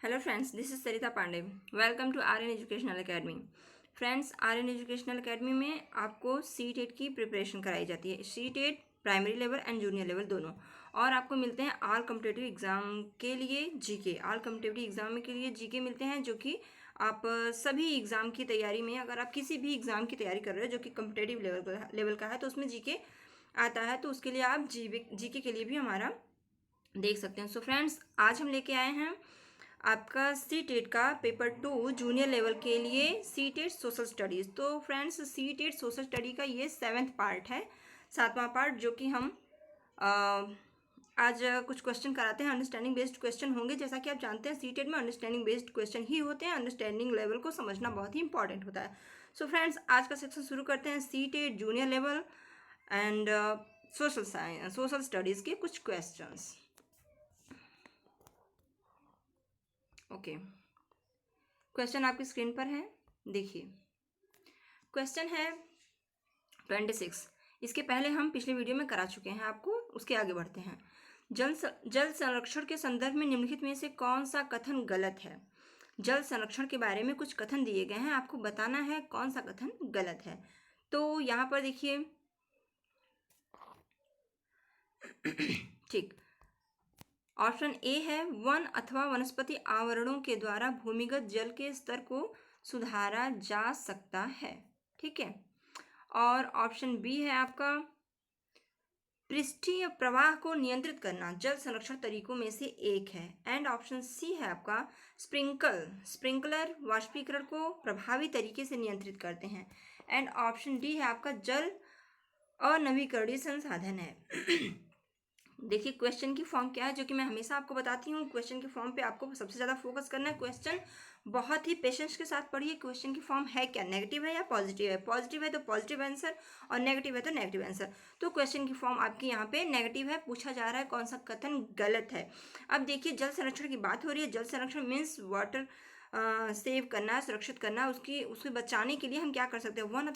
Hello friends, this is Sarita Pandey. Welcome to RN Educational Academy. Friends, RN Educational Academy में आपको C TET की preparation कराई जाती है। C TET primary level and junior level दोनों, और आपको मिलते हैं ऑल कॉम्पिटिटिव एग्जाम के लिए जीके। ऑल कॉम्पिटिटिव एग्जाम के लिए जीके मिलते हैं, जो कि आप सभी एग्जाम की तैयारी में, अगर आप किसी भी एग्जाम की तैयारी कर रहे हो जो कि कॉम्पिटिटिव लेवल का है, तो उसमें जीके आता है, तो उसके लिए आप जीके के लिए भी हमारा देख सकते हैं। सो फ्रेंड्स, आज हम लेके आए हैं आपका सी टेट का पेपर 2 जूनियर लेवल के लिए सी टेट सोशल स्टडीज़। तो friends, CTET social study का ये 7वां पार्ट है, 7वां पार्ट, जो कि हम आज कुछ क्वेश्चन कराते हैं। अंडरस्टैंडिंग बेस्ड क्वेश्चन होंगे। जैसा कि आप जानते हैं, सी टेट में अंडरस्टैंडिंग बेस्ड क्वेश्चन ही होते हैं। अंडरस्टैंडिंग लेवल को समझना बहुत ही इंपॉर्टेंट होता है। सो फ्रेंड्स, आज का सेक्शन शुरू करते हैं। CTET junior level and social studies के कुछ क्वेश्चंस। ओके, क्वेश्चन आपकी स्क्रीन पर है, देखिए। क्वेश्चन है 26। इसके पहले हम पिछले वीडियो में करा चुके हैं आपको, उसके आगे बढ़ते हैं। जल संरक्षण के संदर्भ में निम्नलिखित में से कौन सा कथन गलत है? जल संरक्षण के बारे में कुछ कथन दिए गए हैं, आपको बताना है कौन सा कथन गलत है। तो यहाँ पर देखिए, ठीक, ऑप्शन ए है, वन अथवा वनस्पति आवरणों के द्वारा भूमिगत जल के स्तर को सुधारा जा सकता है। ठीक है। और ऑप्शन बी है आपका, पृष्ठीय प्रवाह को नियंत्रित करना जल संरक्षण तरीकों में से एक है। एंड ऑप्शन सी है आपका, स्प्रिंकलर वाष्पीकरण को प्रभावी तरीके से नियंत्रित करते हैं। एंड ऑप्शन डी है आपका, जल अनवीकरणीय संसाधन है। देखिए, क्वेश्चन की फॉर्म क्या है, जो कि मैं हमेशा आपको बताती हूँ। क्वेश्चन की फॉर्म पे आपको सबसे ज़्यादा फोकस करना है। क्वेश्चन बहुत ही पेशेंस के साथ पढ़िए। क्वेश्चन की फॉर्म है क्या, नेगेटिव है या पॉजिटिव है? पॉजिटिव है तो पॉजिटिव आंसर, और नेगेटिव है तो नेगेटिव आंसर। तो क्वेश्चन की फॉर्म आपकी यहाँ पे नेगेटिव है। पूछा जा रहा है कौन सा कथन गलत है। अब देखिए, जल संरक्षण की बात हो रही है। जल संरक्षण मीन्स वाटर सेव करना, सुरक्षित करना। उसके बचाने के लिए हम क्या कर सकते हैं? वन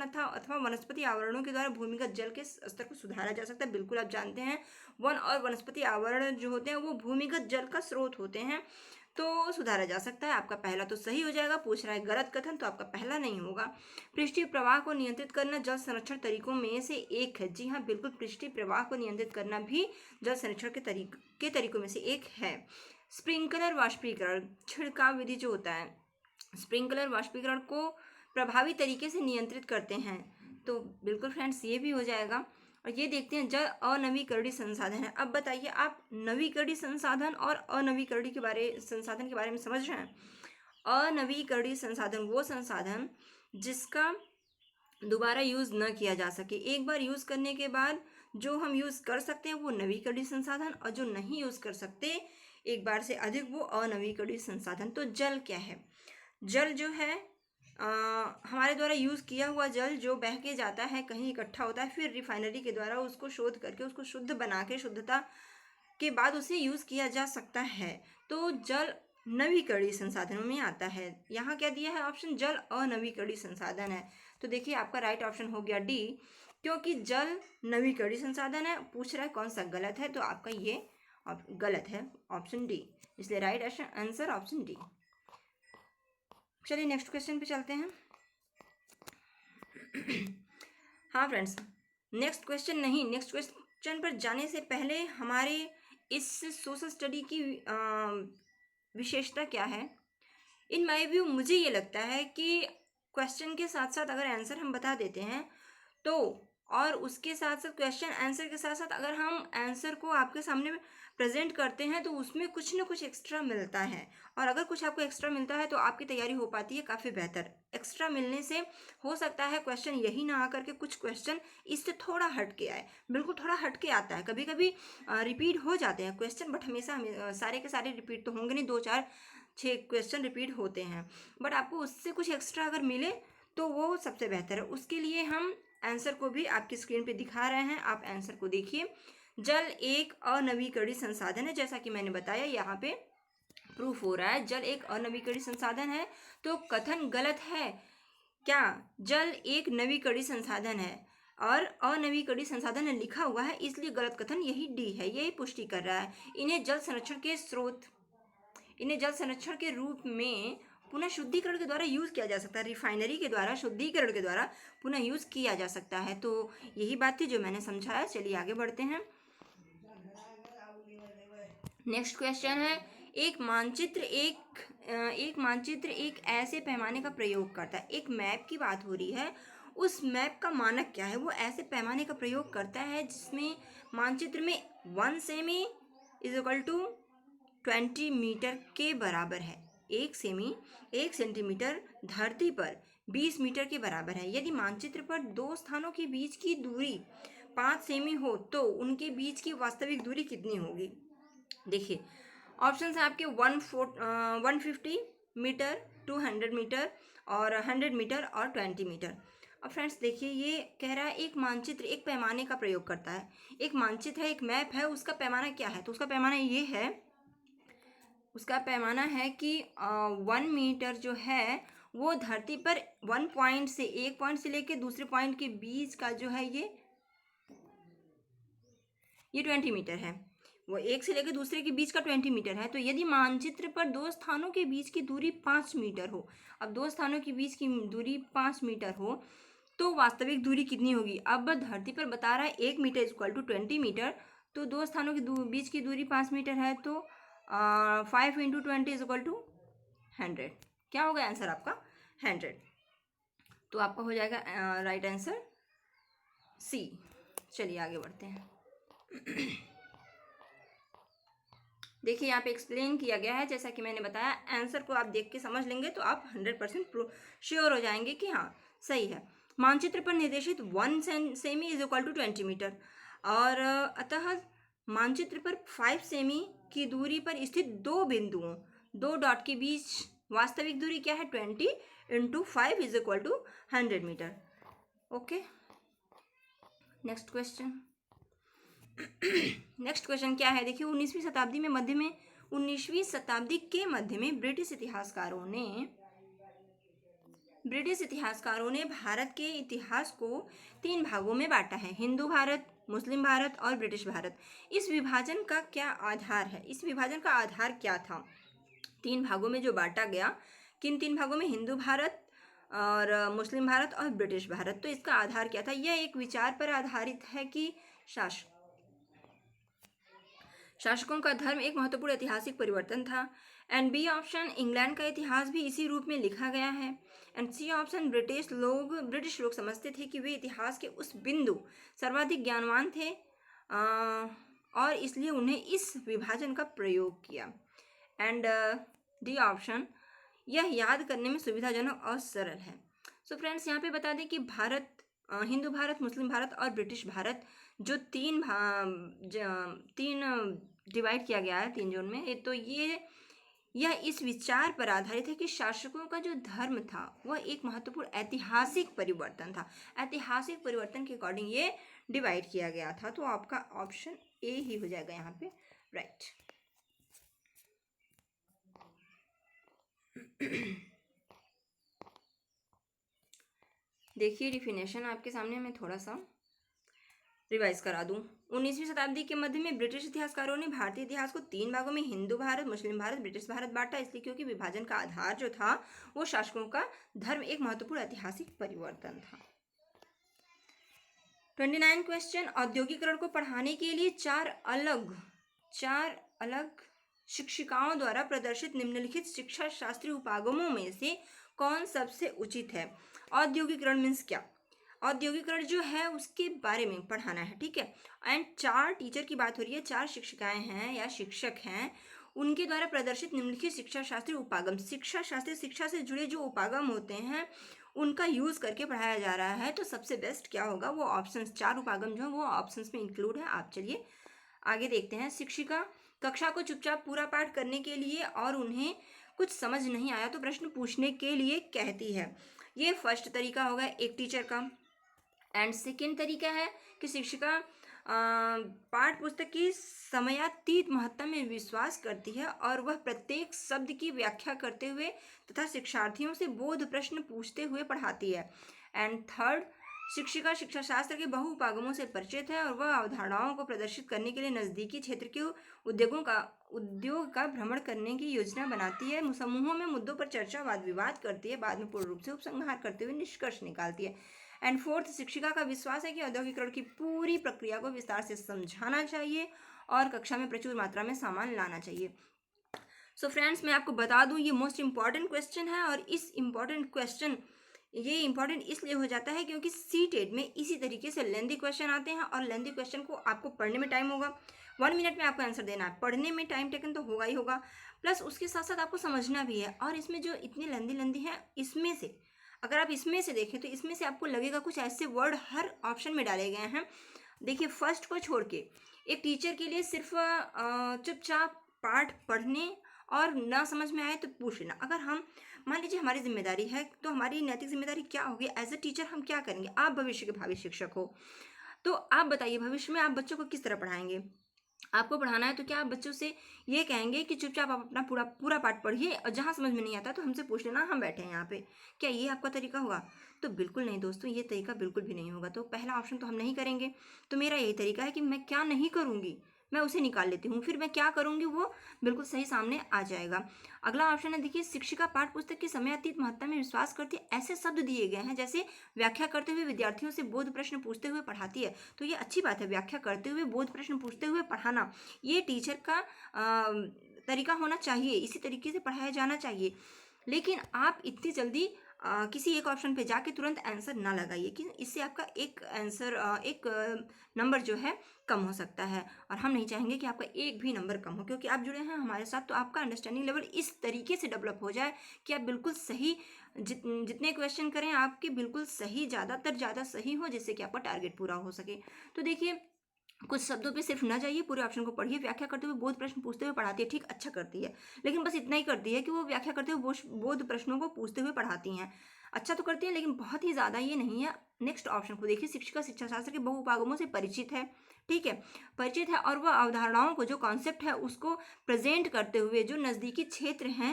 अथवा वनस्पति आवरणों के द्वारा भूमिगत जल के स्तर को सुधारा जा सकता है। बिल्कुल, आप जानते हैं, वन और वनस्पति आवरण जो होते हैं वो भूमिगत जल का स्रोत होते हैं, तो सुधारा जा सकता है। आपका पहला तो सही हो जाएगा। पूछ रहा है गलत कथन, तो आपका पहला नहीं होगा। पृष्ठीय प्रवाह को नियंत्रित करना जल संरक्षण तरीकों में से एक है। जी हाँ, बिल्कुल, पृष्ठीय प्रवाह को नियंत्रित करना भी जल संरक्षण के तरीकों में से एक है। स्प्रिंकलर वाष्पीकरण, छिड़काव विधि जो होता है, स्प्रिंकलर वाष्पीकरण को प्रभावी तरीके से नियंत्रित करते हैं। तो बिल्कुल फ्रेंड्स, ये भी हो जाएगा। और ये देखते हैं, जल अनवीकरणीय संसाधन है। अब बताइए, आप नवीकरणीय संसाधन और अनवीकरणीय संसाधन के बारे में समझ रहे हैं? अनवीकरणीय संसाधन वो संसाधन जिसका दोबारा यूज़ न किया जा सके। एक बार यूज़ करने के बाद जो हम यूज़ कर सकते हैं वो नवीकरणीय संसाधन, और जो नहीं यूज़ कर सकते एक बार से अधिक, वो अनवीकरणीय संसाधन। तो जल क्या है? जल जो है, हमारे द्वारा यूज़ किया हुआ जल जो बह के जाता है, कहीं इकट्ठा होता है, फिर रिफाइनरी के द्वारा उसको शोध करके उसको शुद्ध बना के, शुद्धता के बाद उसे यूज़ किया जा सकता है। तो जल नवीकरणीय संसाधनों में आता है। यहाँ क्या दिया है ऑप्शन? जल अनवीकरणीय संसाधन है। तो देखिए, आपका राइट ऑप्शन हो गया डी, क्योंकि जल नवीकरणीय संसाधन है। पूछ रहा है कौन सा गलत है, तो आपका ये गलत है, ऑप्शन डी। इसलिए राइट आंसर ऑप्शन डी। चलिए नेक्स्ट क्वेश्चन पे चलते हैं। हाँ फ्रेंड्स, नेक्स्ट क्वेश्चन पर जाने से पहले हमारे इस सोशल स्टडी की विशेषता क्या है? इन माय व्यू मुझे ये लगता है कि क्वेश्चन के साथ साथ अगर आंसर हम बता देते हैं, तो और उसके साथ साथ क्वेश्चन आंसर के साथ साथ अगर हम आंसर को आपके सामने प्रेजेंट करते हैं, तो उसमें कुछ ना कुछ एक्स्ट्रा मिलता है। और अगर कुछ आपको एक्स्ट्रा मिलता है तो आपकी तैयारी हो पाती है काफ़ी बेहतर। एक्स्ट्रा मिलने से हो सकता है क्वेश्चन यही ना आकर के कुछ क्वेश्चन इससे थोड़ा हट के आए। बिल्कुल थोड़ा हट के आता है, कभी कभी रिपीट हो जाते हैं क्वेश्चन, बट हमेशा सारे के सारे रिपीट तो होंगे नहीं। 2 4 6 क्वेश्चन रिपीट होते हैं, बट आपको उससे कुछ एक्स्ट्रा अगर मिले तो वो सबसे बेहतर है। उसके लिए हम आंसर को भी आपकी स्क्रीन पे दिखा रहे हैं, आप आंसर को देखिए। जल एक अनवीकरणीय संसाधन है, जैसा कि मैंने बताया, यहाँ पे प्रूफ हो रहा है जल एक अनवीकरणीय संसाधन है। तो कथन गलत है क्या? जल एक नवीकरणीय संसाधन है और अनवीकरणीय संसाधन है लिखा हुआ है, इसलिए गलत कथन यही डी है। यही पुष्टि कर रहा है। इन्हें जल संरक्षण के स्रोत इन्हें जल संरक्षण के रूप में पुनः शुद्धिकरण के द्वारा यूज़ किया जा सकता है, रिफाइनरी के द्वारा शुद्धिकरण के द्वारा पुनः यूज़ किया जा सकता है। तो यही बात थी जो मैंने समझाया। चलिए आगे बढ़ते हैं। नेक्स्ट क्वेश्चन है, एक मानचित्र एक ऐसे पैमाने का प्रयोग करता है। एक मैप की बात हो रही है, उस मैप का मानक क्या है? वो ऐसे पैमाने का प्रयोग करता है जिसमें मानचित्र में 1 सेमी इज इक्वल टू 20 मीटर के बराबर है। 1 सेमी 1 सेंटीमीटर धरती पर 20 मीटर के बराबर है। यदि मानचित्र पर दो स्थानों के बीच की दूरी 5 सेमी हो तो उनके बीच की वास्तविक दूरी कितनी होगी? देखिए ऑप्शन है आपके 150 मीटर, 200 मीटर और 100 मीटर और 20 मीटर। अब फ्रेंड्स देखिए, ये कह रहा है एक मानचित्र एक पैमाने का प्रयोग करता है। एक मानचित्र है, एक मैप है, उसका पैमाना क्या है? तो उसका पैमाना ये है, उसका पैमाना है कि 1 मीटर जो है वो धरती पर 1 पॉइंट से, एक पॉइंट से लेके दूसरे पॉइंट के बीच का जो है ये 20 मीटर है। वो एक से लेकर दूसरे के बीच का 20 मीटर है। तो यदि मानचित्र पर दो स्थानों के बीच की दूरी 5 मीटर हो, अब दो स्थानों के बीच की दूरी 5 मीटर हो तो वास्तविक दूरी कितनी होगी? अब धरती पर बता रहा है 1 मीटर इक्वल टू 20 मीटर, तो दो स्थानों के बीच की दूरी 5 मीटर है, तो 5 इंटू 20 इज इक्वल टू 100। क्या होगा आंसर आपका? 100। तो आपका हो जाएगा राइट आंसर सी। चलिए आगे बढ़ते हैं। देखिए यहाँ पे एक्सप्लेन किया गया है, जैसा कि मैंने बताया। आंसर को आप देख के समझ लेंगे तो आप 100% श्योर हो जाएंगे कि हाँ सही है। मानचित्र पर निर्देशित 1 सेमी इज इक्वल टू 20 मीटर, और अतः मानचित्र पर 5 सेमी की दूरी पर स्थित दो बिंदुओं, दो डॉट के बीच वास्तविक दूरी क्या है? 20 into 5 is equal to 100 metre. Okay, next question. Next question क्या है? देखिए 19वीं शताब्दी के मध्य में ब्रिटिश इतिहासकारों ने भारत के इतिहास को 3 भागों में बांटा है, हिंदू भारत, मुस्लिम भारत और ब्रिटिश भारत। इस विभाजन का क्या आधार है? इस विभाजन का आधार क्या था? 3 भागों में जो बांटा गया, किन 3 भागों में? हिंदू भारत और मुस्लिम भारत और ब्रिटिश भारत। तो इसका आधार क्या था? यह एक विचार पर आधारित है कि शासकों का धर्म एक महत्वपूर्ण ऐतिहासिक परिवर्तन था। एंड बी ऑप्शन, इंग्लैंड का इतिहास भी इसी रूप में लिखा गया है। एंड सी ऑप्शन, ब्रिटिश लोग समझते थे कि वे इतिहास के उस बिंदु सर्वाधिक ज्ञानवान थे और इसलिए उन्हें इस विभाजन का प्रयोग किया। एंड डी ऑप्शन, यह याद करने में सुविधाजनक और सरल है। सो फ्रेंड्स यहाँ पे बता दें कि हिंदू भारत, मुस्लिम भारत और ब्रिटिश भारत जो तीन डिवाइड किया गया है 3 जोन में, तो यह इस विचार पर आधारित है कि शासकों का जो धर्म था वह एक महत्वपूर्ण ऐतिहासिक परिवर्तन था। ऐतिहासिक परिवर्तन के अकॉर्डिंग ये डिवाइड किया गया था। तो आपका ऑप्शन ए ही हो जाएगा यहाँ पे राइट। देखिए डिफिनेशन आपके सामने मैं थोड़ा सा रिवाइज करा दूं। 19वीं शताब्दी के मध्य में ब्रिटिश इतिहासकारों ने भारतीय इतिहास को 3 भागों में, हिंदू भारत, मुस्लिम भारत, ब्रिटिश भारत बांटा, इसलिए क्योंकि विभाजन का आधार जो था वो शासकों का धर्म एक महत्वपूर्ण ऐतिहासिक परिवर्तन था। 29 क्वेश्चन, औद्योगिकरण को पढ़ाने के लिए चार अलग शिक्षिकाओं द्वारा प्रदर्शित निम्नलिखित शिक्षा शास्त्रीय उपागमों में से कौन सबसे उचित है? औद्योगिकरण मीन्स क्या? औद्योगिकरण जो है उसके बारे में पढ़ाना है, ठीक है। एंड 4 टीचर की बात हो रही है, 4 शिक्षिकाएं हैं या शिक्षक हैं, उनके द्वारा प्रदर्शित निम्नलिखित शिक्षा शास्त्रीय उपागम, शिक्षा शास्त्रीय शिक्षा से जुड़े जो उपागम होते हैं उनका यूज करके पढ़ाया जा रहा है। तो सबसे बेस्ट क्या होगा? वो ऑप्शंस, 4 उपागम जो है वो ऑप्शंस में इंक्लूड है। आप चलिए आगे देखते हैं। शिक्षिका कक्षा को चुपचाप पूरा पाठ करने के लिए और उन्हें कुछ समझ नहीं आया तो प्रश्न पूछने के लिए कहती है। ये फर्स्ट तरीका होगा एक टीचर का। एंड सेकेंड तरीका है कि शिक्षिका पाठ पुस्तक की समयातीत महत्ता में विश्वास करती है और वह प्रत्येक शब्द की व्याख्या करते हुए तथा शिक्षार्थियों से बोध प्रश्न पूछते हुए पढ़ाती है। एंड थर्ड, शिक्षिका शिक्षा शास्त्र के बहुउपागमों से परिचित है और वह अवधारणाओं को प्रदर्शित करने के लिए नजदीकी क्षेत्र के उद्योग का भ्रमण करने की योजना बनाती है। समूहों में मुद्दों पर चर्चा वाद विवाद करती है, बाद में पूर्ण रूप से उपसंहार करते हुए निष्कर्ष निकालती है। एंड फोर्थ, शिक्षिका का विश्वास है कि औद्योगिकरण की पूरी प्रक्रिया को विस्तार से समझाना चाहिए और कक्षा में प्रचुर मात्रा में सामान लाना चाहिए। सो फ्रेंड्स, मैं आपको बता दूं ये मोस्ट इंपॉर्टेंट क्वेश्चन है और इस इंपॉर्टेंट क्वेश्चन ये इंपॉर्टेंट इसलिए हो जाता है क्योंकि सीटेट में इसी तरीके से लेंथी क्वेश्चन आते हैं और लेंथी क्वेश्चन को आपको पढ़ने में टाइम होगा, 1 मिनट में आपको आंसर देना है, पढ़ने में टाइम टेकन तो होगा ही होगा, प्लस उसके साथ साथ आपको समझना भी है। और इसमें जो इतनी लेंथी है, इसमें से अगर आप इसमें से देखें तो इसमें से आपको लगेगा कुछ ऐसे वर्ड हर ऑप्शन में डाले गए हैं। देखिए, फर्स्ट को छोड़ के एक टीचर के लिए सिर्फ चुपचाप पाठ पढ़ने और ना समझ में आए तो पूछ लेना। अगर हम मान लीजिए हमारी जिम्मेदारी है तो हमारी नैतिक जिम्मेदारी क्या होगी, एज अ टीचर हम क्या करेंगे। आप भविष्य के भावी शिक्षक हो तो आप बताइए भविष्य में आप बच्चों को किस तरह पढ़ाएंगे। आपको पढ़ाना है तो क्या आप बच्चों से ये कहेंगे कि चुपचाप आप अपना पूरा पूरा पाठ पढ़िए और जहाँ समझ में नहीं आता तो हमसे पूछ लेना, हम बैठे हैं यहाँ पे। क्या ये आपका तरीका होगा? तो बिल्कुल नहीं दोस्तों, ये तरीका बिल्कुल भी नहीं होगा। तो पहला ऑप्शन तो हम नहीं करेंगे। तो मेरा यही तरीका है कि मैं क्या नहीं करूँगी मैं उसे निकाल लेती हूँ, फिर मैं क्या करूँगी वो बिल्कुल सही सामने आ जाएगा। अगला ऑप्शन है, देखिए, शिक्षिका पाठ पुस्तक की समयातीत महत्ता में विश्वास करती है। ऐसे शब्द दिए गए हैं जैसे व्याख्या करते हुए विद्यार्थियों से बोध प्रश्न पूछते हुए पढ़ाती है। तो ये अच्छी बात है, व्याख्या करते हुए बोध प्रश्न पूछते हुए पढ़ाना ये टीचर का तरीका होना चाहिए, इसी तरीके से पढ़ाया जाना चाहिए। लेकिन आप इतनी जल्दी किसी एक ऑप्शन पे जाके तुरंत आंसर ना लगाइए कि इससे आपका एक आंसर एक नंबर जो है कम हो सकता है और हम नहीं चाहेंगे कि आपका एक भी नंबर कम हो, क्योंकि आप जुड़े हैं हमारे साथ तो आपका अंडरस्टैंडिंग लेवल इस तरीके से डेवलप हो जाए कि आप बिल्कुल सही जितने क्वेश्चन करें आपके बिल्कुल सही, ज़्यादा सही हो, जिससे कि आपका टारगेट पूरा हो सके। तो देखिए, कुछ शब्दों पे सिर्फ ना जाइए, पूरे ऑप्शन को पढ़िए। व्याख्या करते हुए बोध प्रश्न पूछते हुए पढ़ाती है, ठीक, अच्छा करती है, लेकिन बस इतना ही करती है कि वो व्याख्या करते हुए बोध प्रश्नों को पूछते हुए पढ़ाती हैं। अच्छा तो करती हैं लेकिन बहुत ही ज़्यादा ये नहीं है। नेक्स्ट ऑप्शन को देखिए, शिक्षिका शिक्षा शास्त्र के बहुउपागमों से परिचित है, ठीक है, परिचित है और वह अवधारणाओं को, जो कॉन्सेप्ट है उसको प्रेजेंट करते हुए जो नज़दीकी क्षेत्र हैं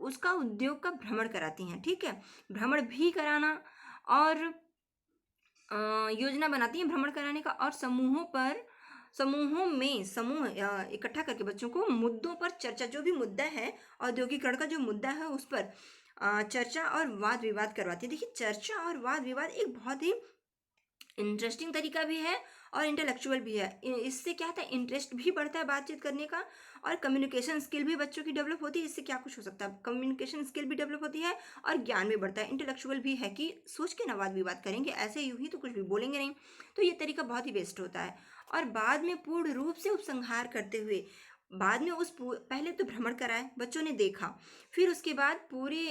उसका उद्योग का भ्रमण कराती हैं, ठीक है, भ्रमण भी कराना और योजना बनाती हैं भ्रमण कराने का। और समूह इकट्ठा करके बच्चों को मुद्दों पर चर्चा, जो भी मुद्दा है औद्योगिकरण का जो मुद्दा है उस पर चर्चा और वाद विवाद करवाती है। देखिए, चर्चा और वाद विवाद एक बहुत ही इंटरेस्टिंग तरीका भी है और इंटेलेक्चुअल भी है। इससे क्या होता है, इंटरेस्ट भी बढ़ता है बातचीत करने का और कम्युनिकेशन स्किल भी बच्चों की डेवलप होती है। इससे क्या कुछ हो सकता है, कम्युनिकेशन स्किल भी डेवलप होती है और ज्ञान भी बढ़ता है। इंटेलेक्चुअल भी है कि सोच के ना वाद विवाद करेंगे, ऐसे यूं ही तो कुछ भी बोलेंगे नहीं। तो ये तरीका बहुत ही बेस्ट होता है। और बाद में पूर्ण रूप से उपसंहार करते हुए, बाद में पहले तो भ्रमण कराए, बच्चों ने देखा, फिर उसके बाद पूरे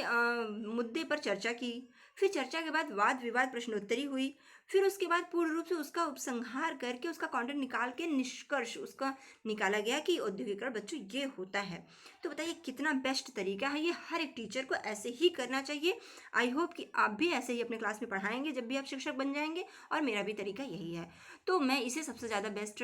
मुद्दे पर चर्चा की, फिर चर्चा के बाद वाद विवाद प्रश्नोत्तरी हुई, फिर उसके बाद पूर्ण रूप से उसका उपसंहार करके उसका कंटेंट निकाल के निष्कर्ष उसका निकाला गया कि औद्योगिकरण बच्चों ये होता है। तो बताइए कितना बेस्ट तरीका है ये, हर एक टीचर को ऐसे ही करना चाहिए। आई होप कि आप भी ऐसे ही अपने क्लास में पढ़ाएंगे जब भी आप शिक्षक बन जाएंगे, और मेरा भी तरीका यही है। तो मैं इसे सबसे ज़्यादा बेस्ट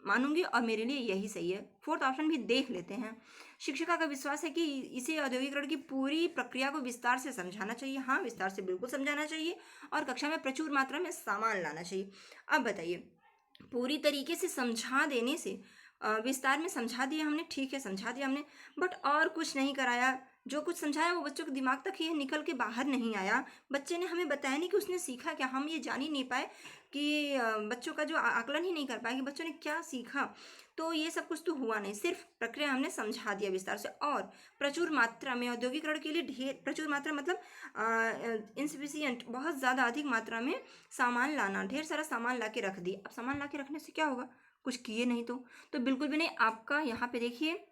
मानूंगी और मेरे लिए यही सही है। फोर्थ ऑप्शन भी देख लेते हैं। शिक्षिका का विश्वास है कि इसे औद्योगिकरण की पूरी प्रक्रिया को विस्तार से समझाना चाहिए। हाँ, विस्तार से बिल्कुल समझाना चाहिए और कक्षा में प्रचुर मात्रा में सामान लाना चाहिए। अब बताइए, पूरी तरीके से समझा देने से विस्तार में समझा दिया हमने, ठीक है, समझा दिया हमने, बट और कुछ नहीं कराया। जो कुछ समझाया वो बच्चों के दिमाग तक ही निकल के बाहर नहीं आया। बच्चे ने हमें बताया नहीं कि उसने सीखा क्या, हम ये जान ही नहीं पाए कि बच्चों का जो आकलन ही नहीं कर पाए कि बच्चों ने क्या सीखा। तो ये सब कुछ तो हुआ नहीं, सिर्फ प्रक्रिया हमने समझा दिया विस्तार से। और प्रचुर मात्रा में औद्योगिकरण के लिए ढेर, प्रचुर मात्रा मतलब इनसफिशियंट, बहुत ज़्यादा अधिक मात्रा में सामान लाना, ढेर सारा सामान ला के रख दी। अब सामान ला के रखने से क्या होगा, कुछ किए नहीं तो बिल्कुल भी नहीं। आपका यहाँ पे देखिए,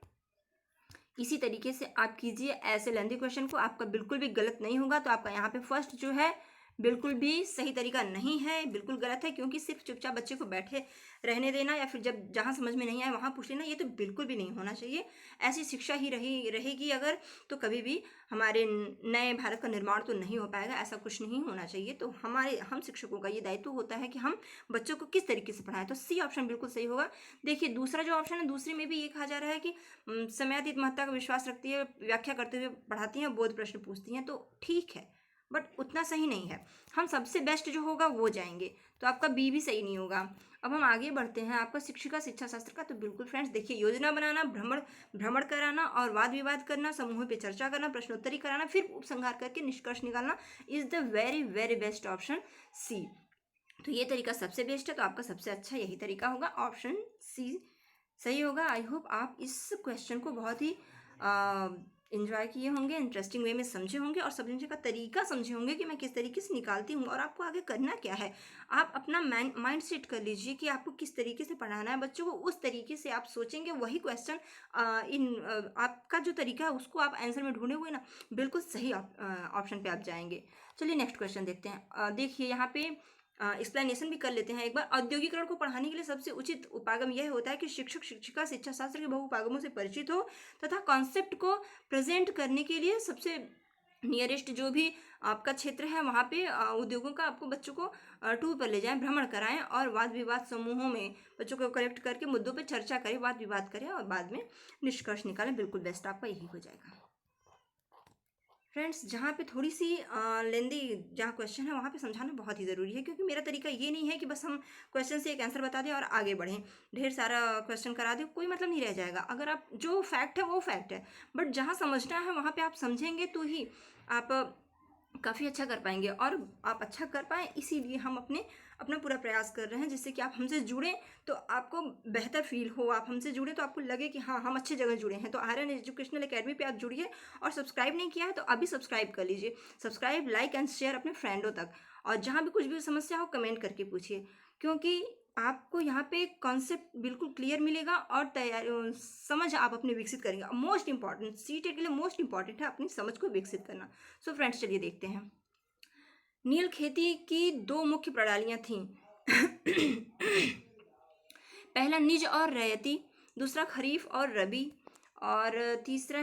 इसी तरीके से आप कीजिए ऐसे लेंथी क्वेश्चन को, आपका बिल्कुल भी गलत नहीं होगा। तो आपका यहाँ पे फर्स्ट जो है बिल्कुल भी सही तरीका नहीं है, बिल्कुल गलत है, क्योंकि सिर्फ चुपचाप बच्चे को बैठे रहने देना या फिर जब जहाँ समझ में नहीं आए वहाँ पूछ लेना, ये तो बिल्कुल भी नहीं होना चाहिए। ऐसी शिक्षा ही रहेगी अगर, तो कभी भी हमारे नए भारत का निर्माण तो नहीं हो पाएगा। ऐसा कुछ नहीं होना चाहिए। तो हम शिक्षकों का ये दायित्व होता है कि हम बच्चों को किस तरीके से पढ़ाएं। तो सी ऑप्शन बिल्कुल सही होगा। देखिए, दूसरा जो ऑप्शन है, दूसरे में भी ये कहा जा रहा है कि समयातीत महत्ता का विश्वास रखती है, व्याख्या करते हुए पढ़ाती हैं, बोध प्रश्न पूछती हैं, तो ठीक है, बट उतना सही नहीं है। हम सबसे बेस्ट जो होगा वो जाएंगे, तो आपका बी भी सही नहीं होगा। अब हम आगे बढ़ते हैं, आपका शिक्षिका शिक्षा शास्त्र का। तो बिल्कुल फ्रेंड्स देखिए, योजना बनाना, भ्रमण भ्रमण कराना और वाद विवाद करना, समूह पे चर्चा करना, प्रश्नोत्तरी कराना, फिर उपसंहार करके निष्कर्ष निकालना is the very very best option C. तो ये तरीका सबसे बेस्ट है, तो आपका सबसे अच्छा यही तरीका होगा, ऑप्शन सी सही होगा। आई होप आप इस क्वेश्चन को बहुत ही इन्जॉय किए होंगे, इंटरेस्टिंग वे में समझे होंगे और समझने का तरीका समझे होंगे कि मैं किस तरीके से निकालती हूँ और आपको आगे करना क्या है। आप अपना माइंड सेट कर लीजिए कि आपको किस तरीके से पढ़ाना है बच्चों को, उस तरीके से आप सोचेंगे वही क्वेश्चन आपका जो तरीका है उसको आप आंसर में ढूंढे हुए ना, बिल्कुल सही ऑप्शन पे आप जाएंगे। चलिए नेक्स्ट क्वेश्चन देखते हैं। देखिए यहाँ पे एक्सप्लेनेशन भी कर लेते हैं एक बार। औद्योगिकरण को पढ़ाने के लिए सबसे उचित उपागम यह होता है कि शिक्षक शिक्षिका शिक्षा शास्त्र के बहुउपागमों से परिचित हो तथा कॉन्सेप्ट को प्रेजेंट करने के लिए सबसे नियरेस्ट जो भी आपका क्षेत्र है वहाँ पे उद्योगों का आपको बच्चों को टूर पर ले जाएं, भ्रमण कराएं और वाद विवाद समूहों में बच्चों को कलेक्ट करके मुद्दों पे चर्चा करें, वाद विवाद करें और बाद में निष्कर्ष निकालें। बिल्कुल बेस्ट आपका यही हो जाएगा। फ्रेंड्स जहाँ पे थोड़ी सी लेंदी जहाँ क्वेश्चन है वहाँ पे समझाना बहुत ही ज़रूरी है, क्योंकि मेरा तरीका ये नहीं है कि बस हम क्वेश्चन से एक आंसर बता दें और आगे बढ़ें, ढेर सारा क्वेश्चन करा दें, कोई मतलब नहीं रह जाएगा। अगर आप जो फैक्ट है वो फैक्ट है, बट जहाँ समझना है वहाँ पे आप समझेंगे तो ही आप काफ़ी अच्छा कर पाएंगे। और आप अच्छा कर पाएँ इसीलिए हम अपना पूरा प्रयास कर रहे हैं, जिससे कि आप हमसे जुड़ें तो आपको बेहतर फील हो, आप हमसे जुड़े तो आपको लगे कि हाँ हम अच्छी जगह जुड़े हैं। तो आर्यन एजुकेशनल एकेडमी पे आप जुड़िए, और सब्सक्राइब नहीं किया है तो अभी सब्सक्राइब कर लीजिए। सब्सक्राइब, लाइक एंड शेयर अपने फ्रेंडों तक, और जहाँ भी कुछ भी समस्या हो कमेंट करके पूछिए, क्योंकि आपको यहाँ पे कॉन्सेप्ट बिल्कुल क्लियर मिलेगा और तैयार समझ आप अपने विकसित करेंगे। मोस्ट इंपॉर्टेंट सीटेट के लिए मोस्ट इंपॉर्टेंट है अपनी समझ को विकसित करना। सो फ्रेंड्स चलिए देखते हैं। नील खेती की दो मुख्य प्रणालियां थीं। पहला निज और रैयती, दूसरा खरीफ और रबी, और तीसरा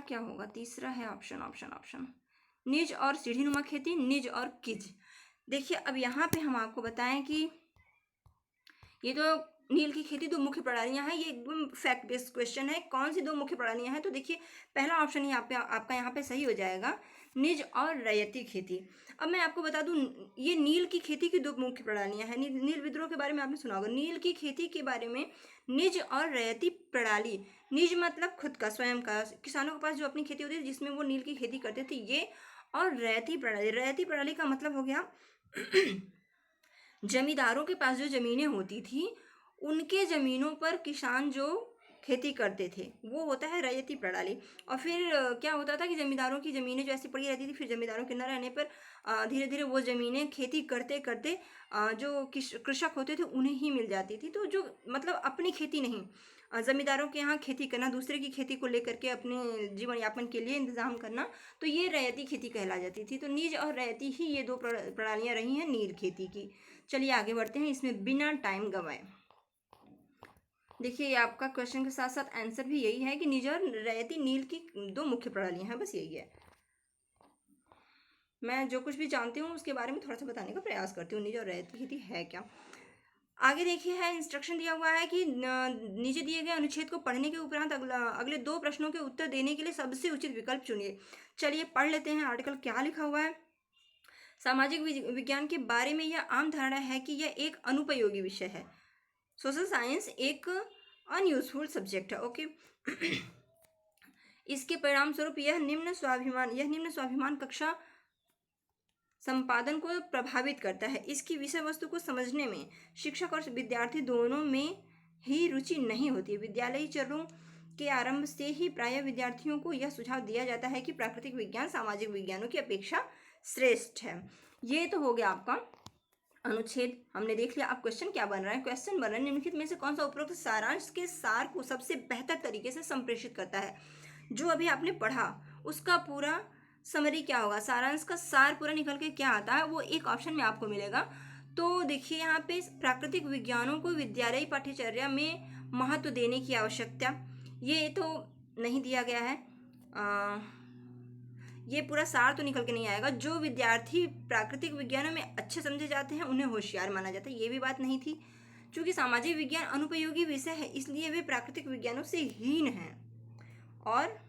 क्या होगा, तीसरा है ऑप्शन ऑप्शन ऑप्शन निज और सीढ़ीनुमा खेती, निज और किज। देखिए अब यहाँ पे हम आपको बताएं कि ये तो नील की खेती दो मुख्य प्रणालियां हैं, ये एकदम फैक्ट बेस्ड क्वेश्चन है। कौन सी दो मुख्य प्रणालियां हैं, तो देखिए पहला ऑप्शन ही आपका यहाँ पे सही हो जाएगा, निज और रैयती खेती। अब मैं आपको बता दूं, ये नील की खेती की दो मुख्य प्रणालियां हैं। नील विद्रोह के बारे में आपने सुना होगा। नील की खेती के बारे में निज और रैयती प्रणाली, निज मतलब खुद का स्वयं का, किसानों के पास जो अपनी खेती होती थी जिसमें वो नील की खेती करते थे ये, और रैयती प्रणाली का मतलब हो गया जमींदारों के पास जो ज़मीनें होती थी उनके ज़मीनों पर किसान जो खेती करते थे वो होता है रैयती प्रणाली। और फिर क्या होता था कि ज़मींदारों की ज़मीनें जो ऐसी पड़ी रहती थी, फिर ज़मींदारों के न रहने पर धीरे धीरे वो ज़मीनें खेती करते करते जो कृषक होते थे उन्हें ही मिल जाती थी। तो जो मतलब अपनी खेती नहीं, ज़मींदारों के यहाँ खेती करना, दूसरे की खेती को लेकर के अपने जीवन यापन के लिए इंतज़ाम करना, तो ये रैयती खेती कहला जाती थी। तो निज और रैयती ही ये दो प्रणालियाँ रही हैं नील खेती की। चलिए आगे बढ़ते हैं इसमें बिना टाइम गंवाए। देखिए ये आपका क्वेश्चन के साथ साथ आंसर भी यही है कि निज और रैयती नील की दो मुख्य प्रणालियां हैं, बस यही है। मैं जो कुछ भी जानती हूँ उसके बारे में थोड़ा सा बताने का प्रयास करती हूँ, निज और रैयती खेती है क्या। आगे देखिए है इंस्ट्रक्शन दिया हुआ है कि नीचे दिए गए अनुच्छेद को पढ़ने के उपरांत अगले दो प्रश्नों के उत्तर देने के लिए सबसे उचित विकल्प चुनिए। चलिए पढ़ लेते हैं आर्टिकल क्या लिखा हुआ है। सामाजिक विज्ञान के बारे में यह आम धारणा है कि यह एक अनुपयोगी विषय है। सोशल साइंस एक अनयूजफुल सब्जेक्ट है। ओके इसके परिणाम स्वरूप यह निम्न स्वाभिमान कक्षा संपादन को प्रभावित करता है। इसकी विषय वस्तु को समझने में शिक्षक और विद्यार्थी दोनों में ही रुचि नहीं होती। विद्यालयी चरणों के आरंभ से ही प्रायः विद्यार्थियों को यह सुझाव दिया जाता है कि प्राकृतिक विज्ञान सामाजिक विज्ञानों की अपेक्षा श्रेष्ठ है। ये तो हो गया आपका अनुच्छेद, हमने देख लिया। अब क्वेश्चन क्या बन रहा है, क्वेश्चन बन रहा है निम्नलिखित में से कौन सा उपरोक्त सारांश के सार को सबसे बेहतर तरीके से संप्रेषित करता है। जो अभी आपने पढ़ा उसका पूरा समरी क्या होगा, सारांश का सार पूरा निकल के क्या आता है वो एक ऑप्शन में आपको मिलेगा। तो देखिए यहाँ पे प्राकृतिक विज्ञानों को विद्यालयी पाठ्यचर्या में महत्व देने की आवश्यकता, ये तो नहीं दिया गया है। ये पूरा सार तो निकल के नहीं आएगा। जो विद्यार्थी प्राकृतिक विज्ञानों में अच्छे समझे जाते हैं उन्हें होशियार माना जाता है, ये भी बात नहीं थी। चूंकि सामाजिक विज्ञान अनुपयोगी विषय है इसलिए वे प्राकृतिक विज्ञानों से हीन हैं। और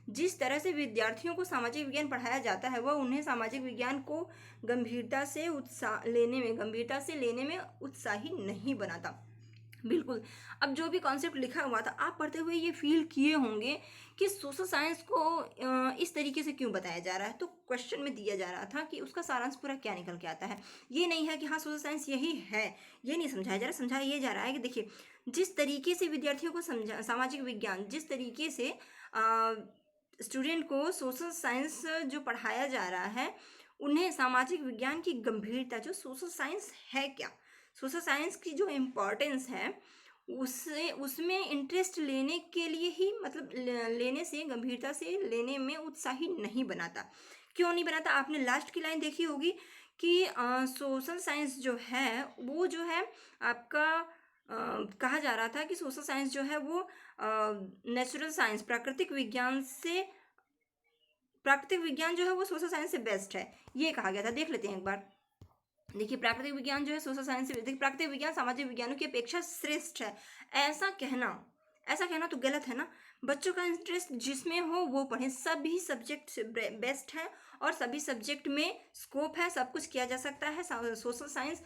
जिस तरह से विद्यार्थियों को सामाजिक विज्ञान पढ़ाया जाता है वह उन्हें सामाजिक विज्ञान को गंभीरता से लेने में उत्साही नहीं बनाता। बिल्कुल। अब जो भी कॉन्सेप्ट लिखा हुआ था आप पढ़ते हुए ये फील किए होंगे कि सोशल साइंस को इस तरीके से क्यों बताया जा रहा है। तो क्वेश्चन में दिया जा रहा था कि उसका सारांश पूरा क्या निकल के आता है। ये नहीं है कि हाँ सोशल साइंस यही है, ये नहीं समझाया जा रहा। समझाया ये जा रहा है कि देखिए जिस तरीके से विद्यार्थियों को समझा सामाजिक विज्ञान, जिस तरीके से स्टूडेंट को सोशल साइंस जो पढ़ाया जा रहा है उन्हें सामाजिक विज्ञान की गंभीरता, जो सोशल साइंस है क्या, सोशल साइंस की जो इम्पोर्टेंस है उससे उसमें इंटरेस्ट लेने के लिए ही मतलब लेने से, गंभीरता से लेने में उत्साही नहीं बनाता। क्यों नहीं बनाता? आपने लास्ट की लाइन देखी होगी कि सोशल साइंस जो है वो जो है आपका कहा जा रहा था कि सोशल साइंस जो है वो नेचुरल साइंस, प्राकृतिक विज्ञान जो है वो सोशल साइंस से बेस्ट है, ये कहा गया था। देख लेते हैं एक बार। देखिए प्राकृतिक विज्ञान जो है सोशल साइंस से, देखिए प्राकृतिक विज्ञान सामाजिक विज्ञानों की अपेक्षा श्रेष्ठ है। ऐसा कहना तो गलत है ना। बच्चों का इंटरेस्ट जिसमें हो वो पढ़ें। सभी सब्जेक्ट बेस्ट हैं और सभी सब्जेक्ट में स्कोप है, सब कुछ किया जा सकता है। सोशल साइंस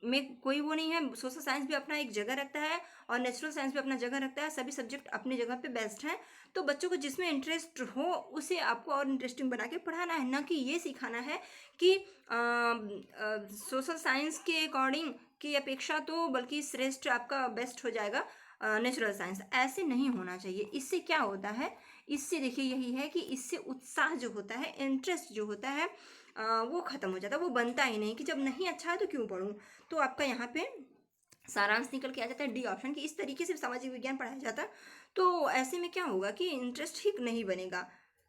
में कोई वो नहीं है। सोशल साइंस भी अपना एक जगह रखता है और नेचुरल साइंस भी अपना जगह रखता है। सभी सब्जेक्ट अपनी जगह पे बेस्ट हैं। तो बच्चों को जिसमें इंटरेस्ट हो उसे आपको और इंटरेस्टिंग बना के पढ़ाना है, ना कि ये सिखाना है कि सोशल साइंस के अकॉर्डिंग की अपेक्षा तो बल्कि श्रेष्ठ आपका बेस्ट हो जाएगा नेचुरल साइंस। ऐसे नहीं होना चाहिए। इससे क्या होता है, इससे देखिए यही है कि इससे उत्साह जो होता है, इंटरेस्ट जो होता है वो ख़त्म हो जाता है, वो बनता ही नहीं कि जब नहीं अच्छा है तो क्यों पढ़ूँ। तो आपका यहाँ पे सारांश निकल के आ जाता है डी ऑप्शन, कि इस तरीके से सामाजिक विज्ञान पढ़ाया जाता तो ऐसे में क्या होगा कि इंटरेस्ट ही नहीं बनेगा।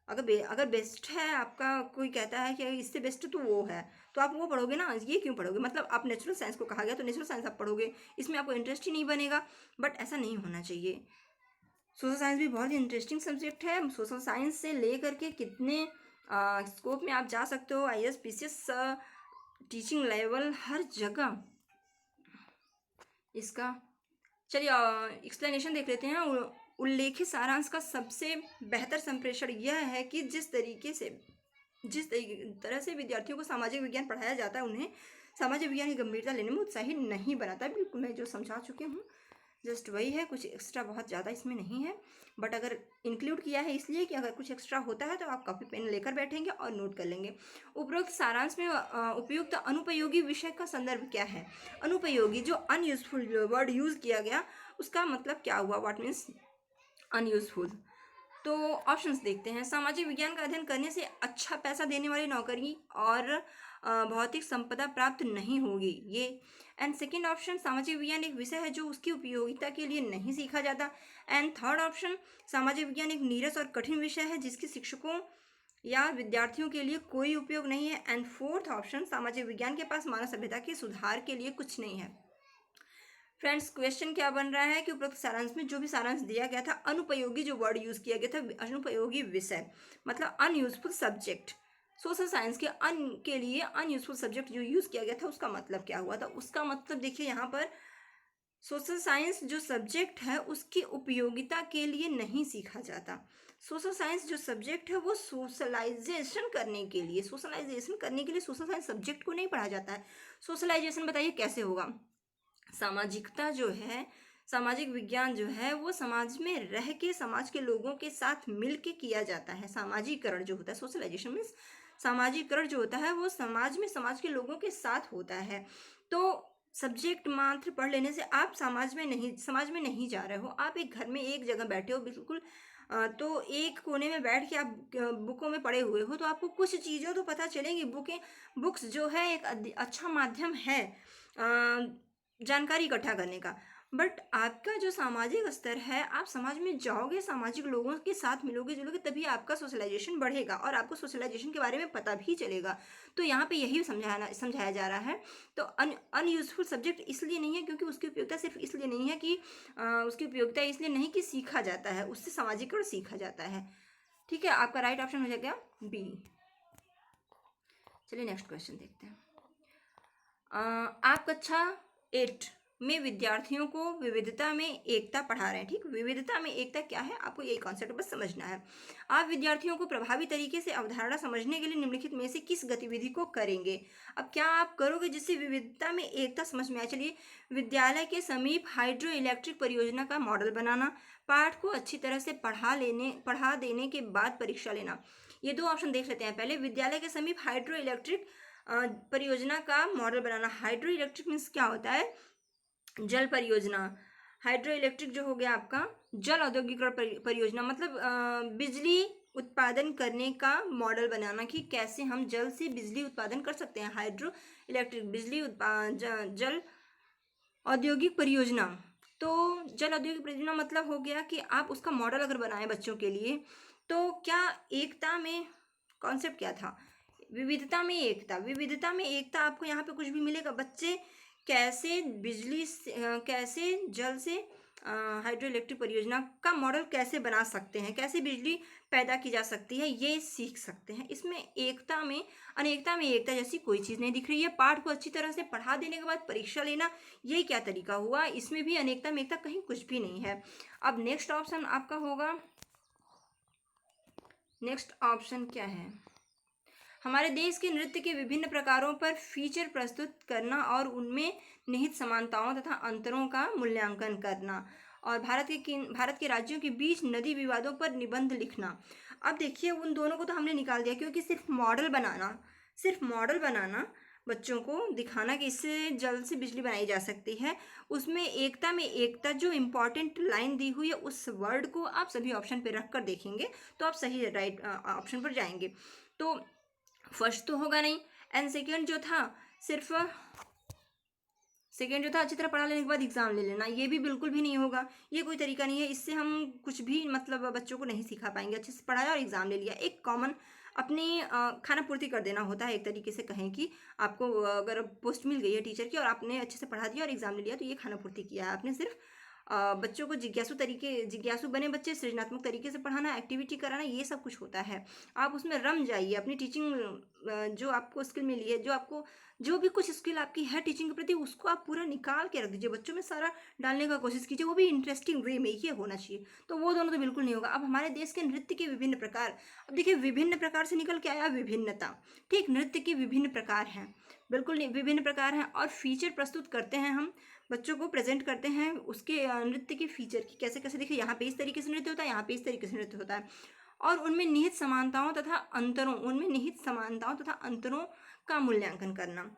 अगर बेस्ट है आपका, कोई कहता है कि इससे बेस्ट तो वो है, तो आप वो पढ़ोगे ना, ये क्यों पढ़ोगे। मतलब आप नेचुरल साइंस को कहा गया तो नेचुरल साइंस आप पढ़ोगे, इसमें आपको इंटरेस्ट ही नहीं बनेगा। बट ऐसा नहीं होना चाहिए। सोशल साइंस भी बहुत ही इंटरेस्टिंग सब्जेक्ट है। सोशल साइंस से ले करके कितने स्कोप में आप जा सकते हो, IAS PCS टीचिंग लेवल हर जगह इसका। चलिए एक्सप्लेनेशन देख लेते हैं। उल्लेखित सारांश का सबसे बेहतर संप्रेषण यह है कि जिस तरह से विद्यार्थियों को सामाजिक विज्ञान पढ़ाया जाता है उन्हें सामाजिक विज्ञान की गंभीरता लेने में उत्साही नहीं बनाता। बिल्कुल मैं जो समझा चुकी हूँ जस्ट वही है, कुछ एक्स्ट्रा बहुत ज़्यादा इसमें नहीं है। बट अगर इंक्लूड किया है इसलिए कि अगर कुछ एक्स्ट्रा होता है तो आप कॉपी पेन लेकर बैठेंगे और नोट कर लेंगे। उपरोक्त सारांश में उपयुक्त अनुपयोगी विषय का संदर्भ क्या है। अनुपयोगी, जो अनयूजफुल वर्ड यूज़ किया गया उसका मतलब क्या हुआ, व्हाट मीन्स अनयूजफुल। तो ऑप्शंस देखते हैं। सामाजिक विज्ञान का अध्ययन करने से अच्छा पैसा देने वाली नौकरी और भौतिक संपदा प्राप्त नहीं होगी, ये। एंड सेकेंड ऑप्शन, सामाजिक विज्ञान एक विषय है जो उसकी उपयोगिता के लिए नहीं सीखा जाता। एंड थर्ड ऑप्शन, सामाजिक विज्ञान एक नीरस और कठिन विषय है जिसके शिक्षकों या विद्यार्थियों के लिए कोई उपयोग नहीं है। एंड फोर्थ ऑप्शन, सामाजिक विज्ञान के पास मानव सभ्यता के सुधार के लिए कुछ नहीं है। फ्रेंड्स क्वेश्चन क्या बन रहा है कि उपरोक्त सारांश में जो भी सारांश दिया गया था, अनुपयोगी जो वर्ड यूज किया गया था, अनुपयोगी विषय मतलब अनयूजफुल सब्जेक्ट, सोशल साइंस के लिए अनयूजफुल सब्जेक्ट जो यूज किया गया था उसका मतलब क्या हुआ था। उसका मतलब देखिए यहाँ पर सोशल साइंस जो सब्जेक्ट है उसकी उपयोगिता के लिए नहीं सीखा जाता। सोशल साइंस जो सब्जेक्ट है वो सोशलाइजेशन करने के लिए सोशल साइंस सब्जेक्ट को नहीं पढ़ा जाता है। सोशलाइजेशन बताइए कैसे होगा। सामाजिकता जो है, सामाजिक विज्ञान जो है वो समाज में रह के समाज के लोगों के साथ मिल के किया जाता है। सामाजिकरण जो होता है, सोशलाइजेशन मीन्स सामाजिकरण जो होता है वो समाज में समाज के लोगों के साथ होता है। तो सब्जेक्ट मात्र पढ़ लेने से आप समाज में नहीं जा रहे हो। आप एक घर में एक जगह बैठे हो बिल्कुल, तो एक कोने में बैठ के आप बुकों में पढ़े हुए हो तो आपको कुछ चीज़ें तो पता चलेंगी। बुक्स जो है एक अच्छा माध्यम है जानकारी इकट्ठा करने का। बट आपका जो सामाजिक स्तर है, आप समाज में जाओगे, सामाजिक लोगों के साथ मिलोगे जुलोगे, तभी आपका सोशलाइजेशन बढ़ेगा और आपको सोशलाइजेशन के बारे में पता भी चलेगा। तो यहाँ पे यही समझाया जा रहा है। तो अनयूजफुल सब्जेक्ट इसलिए नहीं है क्योंकि उसकी उपयोगिता सिर्फ इसलिए नहीं है कि उसकी उपयोगिता इसलिए नहीं कि सीखा जाता है, उससे सामाजिकरण सीखा जाता है। ठीक है, आपका राइट ऑप्शन हो जाएगा बी। चलिए नेक्स्ट क्वेश्चन देखते हैं। आप कक्षा 8 में विद्यार्थियों को विविधता में एकता पढ़ा रहे हैं। ठीक, विविधता में एकता क्या है, आपको यही कॉन्सेप्ट बस समझना है। आप विद्यार्थियों को प्रभावी तरीके से अवधारणा समझने के लिए निम्नलिखित में से किस गतिविधि को करेंगे। अब क्या आप करोगे जिससे विविधता में एकता समझ में आए। चलिए, विद्यालय के समीप हाइड्रो इलेक्ट्रिक परियोजना का मॉडल बनाना, पाठ को अच्छी तरह से पढ़ा देने के बाद परीक्षा लेना। ये दो ऑप्शन देख लेते हैं। पहले, विद्यालय के समीप हाइड्रो इलेक्ट्रिक परियोजना का मॉडल बनाना। हाइड्रो इलेक्ट्रिक मीन्स क्या होता है, जल परियोजना। हाइड्रो इलेक्ट्रिक जो हो गया आपका जल औद्योगिकरण परियोजना, मतलब बिजली उत्पादन करने का मॉडल बनाना कि कैसे हम जल से बिजली उत्पादन कर सकते हैं। हाइड्रो इलेक्ट्रिक जल औद्योगिक परियोजना। तो जल औद्योगिक परियोजना मतलब हो गया कि आप उसका मॉडल अगर बनाएं बच्चों के लिए, तो क्या एकता में कॉन्सेप्ट क्या था, विविधता में एकता। विविधता में एकता आपको यहाँ पे कुछ भी मिलेगा, बच्चे कैसे कैसे जल से हाइड्रो इलेक्ट्रिक परियोजना का मॉडल कैसे बना सकते हैं, कैसे बिजली पैदा की जा सकती है, ये सीख सकते हैं। इसमें एकता में अनेकता में एकता जैसी कोई चीज़ नहीं दिख रही है। पाठ को अच्छी तरह से पढ़ा देने के बाद परीक्षा लेना, ये क्या तरीका हुआ, इसमें भी अनेकता में एकता कहीं कुछ भी नहीं है। अब नेक्स्ट ऑप्शन आपका होगा, नेक्स्ट ऑप्शन क्या है, हमारे देश के नृत्य के विभिन्न प्रकारों पर फीचर प्रस्तुत करना और उनमें निहित समानताओं तथा अंतरों का मूल्यांकन करना, और भारत के राज्यों के बीच नदी विवादों पर निबंध लिखना। अब देखिए, उन दोनों को तो हमने निकाल दिया, क्योंकि सिर्फ मॉडल बनाना बच्चों को दिखाना कि इससे जल से बिजली बनाई जा सकती है, उसमें एकता में एकता जो इम्पॉर्टेंट लाइन दी हुई है उस वर्ड को आप सभी ऑप्शन पे रख कर देखेंगे तो आप सही राइट ऑप्शन पर जाएंगे। तो फर्स्ट तो होगा नहीं, एंड सेकेंड जो था अच्छी तरह पढ़ा लेने के बाद एग्जाम ले लेना, ये भी बिल्कुल भी नहीं होगा। ये कोई तरीका नहीं है, इससे हम कुछ भी मतलब बच्चों को नहीं सिखा पाएंगे। अच्छे से पढ़ाया और एग्जाम ले लिया, एक कॉमन अपनी खाना पूर्ति कर देना होता है। एक तरीके से कहें कि आपको अगर पोस्ट मिल गई है टीचर की और आपने अच्छे से पढ़ा दिया और एग्जाम ले लिया, तो ये खाना पूर्ति किया है आपने। सिर्फ बच्चों को जिज्ञासु बने बच्चे, सृजनात्मक तरीके से पढ़ाना, एक्टिविटी कराना, ये सब कुछ होता है। आप उसमें रम जाइए, अपनी टीचिंग जो आपको स्किल मिली है, जो भी कुछ स्किल आपकी है टीचिंग के प्रति, उसको आप पूरा निकाल के रख दीजिए, बच्चों में सारा डालने का कोशिश कीजिए, वो भी इंटरेस्टिंग वे में ये होना चाहिए। तो वो दोनों तो बिल्कुल नहीं होगा। अब हमारे देश के नृत्य के विभिन्न प्रकार, अब देखिए विभिन्न प्रकार से निकल के आया विभिन्नता। ठीक, नृत्य के विभिन्न प्रकार हैं, बिल्कुल नहीं, विभिन्न प्रकार हैं, और फीचर प्रस्तुत करते हैं हम, बच्चों को प्रेजेंट करते हैं उसके नृत्य के फीचर की, कैसे कैसे। देखिए, यहाँ पे इस तरीके से नृत्य होता है, यहाँ पे इस तरीके से नृत्य होता है, और उनमें निहित समानताओं तथा अंतरों का मूल्यांकन करना।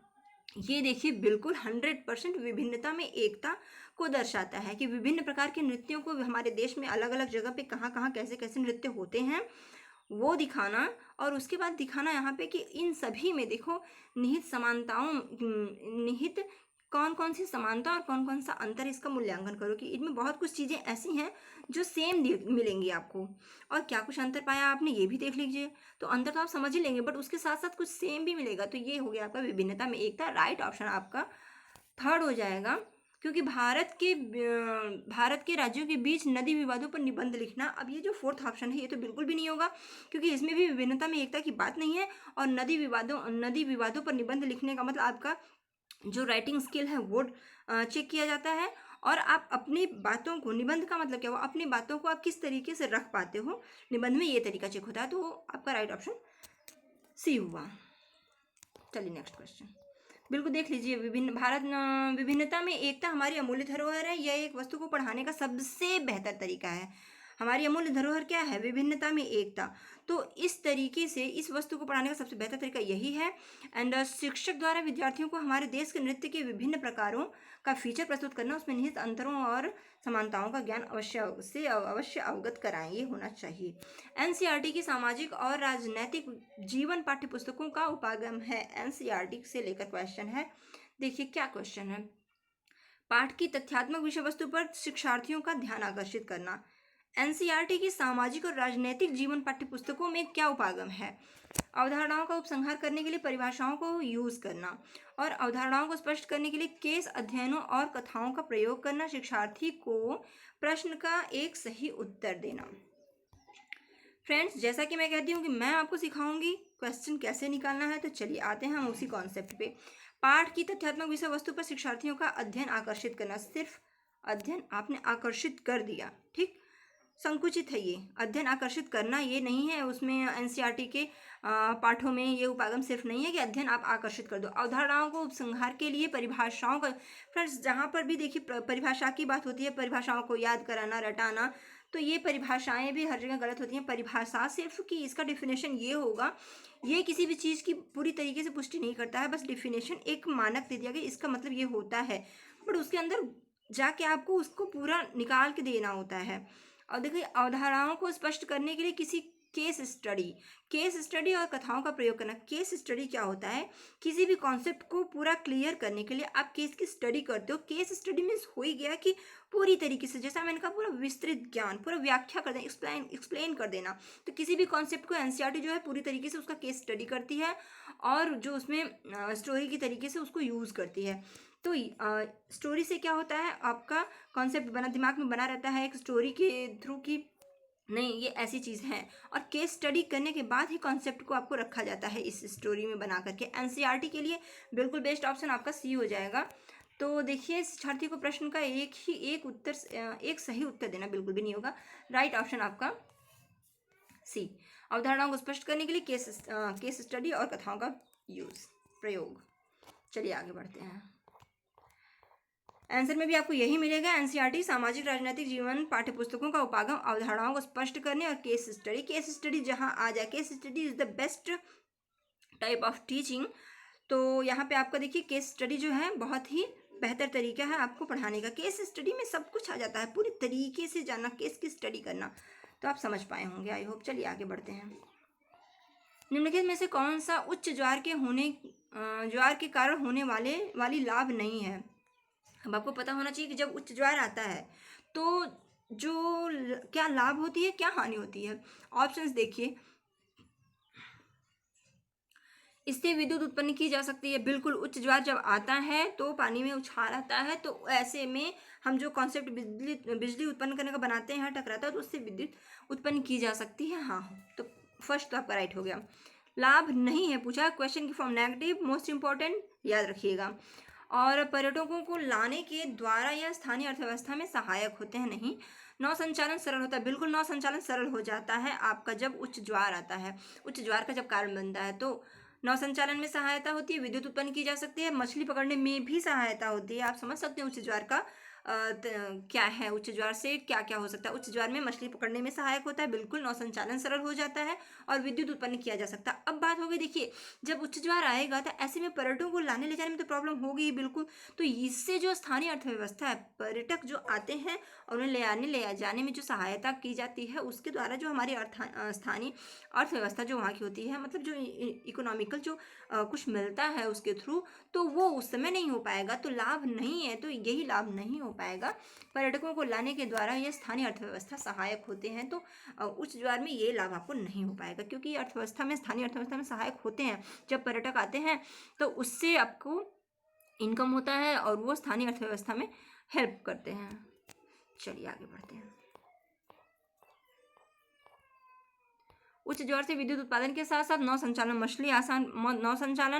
ये देखिए, बिल्कुल 100% विभिन्नता में एकता को दर्शाता है कि विभिन्न प्रकार के नृत्यों को हमारे देश में अलग अलग जगह पे कहाँ कहाँ कैसे कैसे नृत्य होते हैं वो दिखाना, और उसके बाद दिखाना यहाँ पे कि इन सभी में देखो निहित कौन कौन सी समानता और कौन कौन सा अंतर, इसका मूल्यांकन करो कि इनमें बहुत कुछ चीज़ें ऐसी हैं जो सेम मिलेंगी आपको, और क्या कुछ अंतर पाया आपने ये भी देख लीजिए। तो अंतर तो आप समझ ही लेंगे, बट उसके साथ साथ कुछ सेम भी मिलेगा। तो ये हो गया आपका विभिन्नता में एकता। राइट ऑप्शन आपका थर्ड हो जाएगा, क्योंकि भारत के राज्यों के बीच नदी विवादों पर निबंध लिखना। अब ये जो फोर्थ ऑप्शन है ये तो बिल्कुल भी नहीं होगा, क्योंकि इसमें भी विभिन्नता में एकता की बात नहीं है, और नदी विवादों पर निबंध लिखने का मतलब आपका जो राइटिंग स्किल है वो चेक किया जाता है, और आप अपनी बातों को, निबंध का मतलब क्या हुआ, अपनी बातों को आप किस तरीके से रख पाते हो निबंध में, ये तरीका चेक होता है। तो आपका राइट ऑप्शन सी हुआ। चलिए नेक्स्ट क्वेश्चन, बिल्कुल देख लीजिए, विभिन्नता में एकता हमारी अमूल्य धरोहर है। यह एक वस्तु को पढ़ाने का सबसे बेहतर तरीका है। हमारी अमूल्य धरोहर क्या है, विभिन्नता में एकता। तो इस तरीके से इस वस्तु को पढ़ाने का सबसे बेहतर तरीका यही है। एंड शिक्षक द्वारा विद्यार्थियों को हमारे देश के नृत्य के विभिन्न प्रकारों का फीचर प्रस्तुत करना, उसमें निहित अंतरों और समानताओं का ज्ञान अवश्य अवगत कराएं, ये होना चाहिए। एनसीईआरटी की सामाजिक और राजनैतिक जीवन पाठ्य पुस्तकों का उपागम है। एनसीईआरटी से लेकर क्वेश्चन है, देखिए क्या क्वेश्चन है। पाठ की तथ्यात्मक विषय वस्तु पर शिक्षार्थियों का ध्यान आकर्षित करना। एनसीईआरटी की सामाजिक और राजनैतिक जीवन पाठ्य पुस्तकों में क्या उपागम है। अवधारणाओं का उपसंहार करने के लिए परिभाषाओं को यूज करना, और अवधारणाओं को स्पष्ट करने के लिए केस अध्ययनों और कथाओं का प्रयोग करना, शिक्षार्थी को प्रश्न का एक सही उत्तर देना। फ्रेंड्स, जैसा कि मैं कहती हूँ कि मैं आपको सिखाऊंगी क्वेश्चन कैसे निकालना है, तो चलिए आते हैं हम उसी कॉन्सेप्ट पे। पाठ की तथ्यात्मक विषय वस्तु पर शिक्षार्थियों का अध्ययन आकर्षित करना, सिर्फ अध्ययन आपने आकर्षित कर दिया, ठीक, संकुचित है ये। अध्ययन आकर्षित करना ये नहीं है, उसमें एनसीईआरटी के पाठों में ये उपागम सिर्फ नहीं है कि अध्ययन आप आकर्षित कर दो। अवधारणाओं को उपसंहार के लिए परिभाषाओं का, फ्रेंड्स जहाँ पर भी देखिए परिभाषा की बात होती है, परिभाषाओं को याद कराना, रटाना, तो ये परिभाषाएं भी हर जगह गलत होती हैं। परिभाषा सिर्फ कि इसका डिफिनेशन ये होगा, ये किसी भी चीज़ की पूरी तरीके से पुष्टि नहीं करता है, बस डिफिनेशन एक मानक दे दिया गया, इसका मतलब ये होता है, बट उसके अंदर जाके आपको उसको पूरा निकाल के देना होता है। और देखिए अवधारणाओं को स्पष्ट करने के लिए किसी केस स्टडी और कथाओं का प्रयोग करना। केस स्टडी क्या होता है, किसी भी कॉन्सेप्ट को पूरा क्लियर करने के लिए आप केस की स्टडी करते हो। केस स्टडी मीन्स हो ही गया कि पूरी तरीके से, जैसा मैंने कहा, पूरा विस्तृत ज्ञान, पूरा व्याख्या कर देना, एक्सप्लेन कर देना। तो किसी भी कॉन्सेप्ट को एनसीईआरटी जो है पूरी तरीके से उसका केस स्टडी करती है और जो उसमें स्टोरी की तरीके से उसको यूज़ करती है। तो स्टोरी से क्या होता है, आपका कॉन्सेप्ट बना दिमाग में बना रहता है एक स्टोरी के थ्रू की नहीं ये ऐसी चीज़ है, और केस स्टडी करने के बाद ही कॉन्सेप्ट को आपको रखा जाता है इस स्टोरी में बना करके। एनसीईआरटी के लिए बिल्कुल बेस्ट ऑप्शन आपका सी हो जाएगा। तो देखिए शिक्षार्थी को प्रश्न का एक सही उत्तर देना बिल्कुल भी नहीं होगा, राइट ऑप्शन आपका सी। अवधारणाओं को स्पष्ट करने के लिए केस स्टडी और कथाओं का प्रयोग। चलिए आगे बढ़ते हैं। आंसर में भी आपको यही मिलेगा, एनसीईआरटी सामाजिक राजनीतिक जीवन पाठ्यपुस्तकों का उपागम अवधारणाओं को स्पष्ट करने और केस स्टडी जहां आ जाए, case study is the best type of teaching. तो यहाँ पे आपका देखिए केस स्टडी जो है बहुत ही बेहतर तरीका है आपको पढ़ाने का। केस स्टडी में सब कुछ आ जाता है, पूरी तरीके से जानना केस की स्टडी करना, तो आप समझ पाए होंगे आई होप। चलिए आगे बढ़ते हैं। निम्नलिखित में से कौन सा उच्च ज्वार के कारण होने वाली लाभ नहीं है। अब आपको पता होना चाहिए कि जब उच्च ज्वार आता है तो क्या लाभ होती है, क्या हानि होती है। ऑप्शंस देखिए, इससे विद्युत उत्पन्न की जा सकती है, बिल्कुल। उच्च ज्वार जब आता है तो पानी में उछाल आता है, तो ऐसे में हम जो कॉन्सेप्ट बिजली उत्पन्न करने का बनाते हैं टकराता है, तो उससे विद्युत उत्पन्न की जा सकती है। हाँ, तो फर्स्ट तो आपका राइट हो गया। लाभ नहीं है पूछा, क्वेश्चन की फॉर्म नेगेटिव, मोस्ट इंपॉर्टेंट याद रखिएगा। और पर्यटकों को लाने के द्वारा या स्थानीय अर्थव्यवस्था में सहायक होते हैं, नहीं। नौ संचालन सरल होता है, बिल्कुल नौ संचालन सरल हो जाता है आपका जब उच्च ज्वार आता है। उच्च ज्वार का जब कारण बनता है तो नौ संचालन में सहायता होती है, विद्युत उत्पन्न की जा सकती है, मछली पकड़ने में भी सहायता होती है। आप समझ सकते हैं उच्च ज्वार का क्या है, उच्च ज्वार से क्या क्या हो सकता है। उच्च ज्वार में मछली पकड़ने में सहायक होता है, बिल्कुल। नौ संचालन सरल हो जाता है और विद्युत उत्पन्न किया जा सकता है। अब बात हो गई, देखिए जब उच्च ज्वार आएगा तो ऐसे में पर्यटकों को लाने ले जाने में तो प्रॉब्लम होगी ही, बिल्कुल। तो इससे जो स्थानीय अर्थव्यवस्था है, पर्यटक जो आते हैं और उन्हें ले जाने में जो सहायता की जाती है, उसके द्वारा जो हमारी स्थानीय अर्थव्यवस्था जो वहाँ की होती है, मतलब जो इकोनॉमिकल जो कुछ मिलता है उसके थ्रू, तो वो उस समय नहीं हो पाएगा। तो लाभ नहीं है, तो यही लाभ नहीं हो पाएगा। पर्यटकों को लाने के द्वारा यह स्थानीय अर्थव्यवस्था सहायक होते हैं, तो उच्च ज्वार में ये लाभ आपको नहीं हो पाएगा, क्योंकि अर्थव्यवस्था में, स्थानीय अर्थव्यवस्था में सहायक होते हैं। जब पर्यटक आते हैं तो उससे आपको इनकम होता है और वो स्थानीय अर्थव्यवस्था में हेल्प करते हैं। चलिए आगे बढ़ते हैं। उच्च ज्वार से विद्युत उत्पादन के साथ साथ नौ संचालन